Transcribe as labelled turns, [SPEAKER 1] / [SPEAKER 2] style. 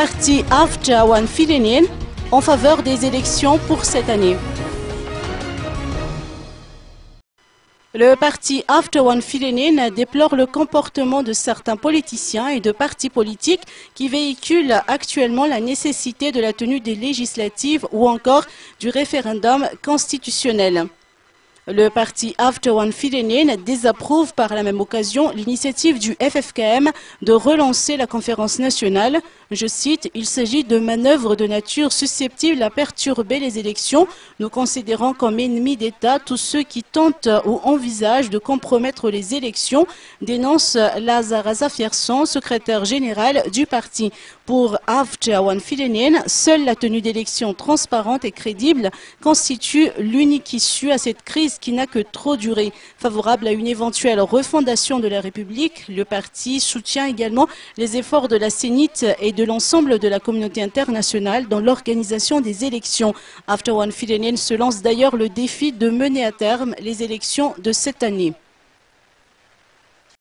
[SPEAKER 1] parti Aftawan Filenin en faveur des élections pour cette année. Le parti Aftawan Filenin déplore le comportement de certains politiciens et de partis politiques qui véhiculent actuellement la nécessité de la tenue des législatives ou encore du référendum constitutionnel. Le parti Aftawan Filenin désapprouve par la même occasion l'initiative du FFKM de relancer la conférence nationale. Je cite, « Il s'agit de manœuvres de nature susceptibles à perturber les élections. Nous considérons comme ennemis d'État tous ceux qui tentent ou envisagent de compromettre les élections », dénonce Lazar Azafierson, secrétaire général du parti. Pour Aftawan Filenin, seule la tenue d'élections transparentes et crédibles constitue l'unique issue à cette crise qui n'a que trop duré. Favorable à une éventuelle refondation de la République, le parti soutient également les efforts de la Sénite et de l'ensemble de la communauté internationale dans l'organisation des élections. Aftawan Filenin se lance d'ailleurs le défi de mener à terme les élections de cette année.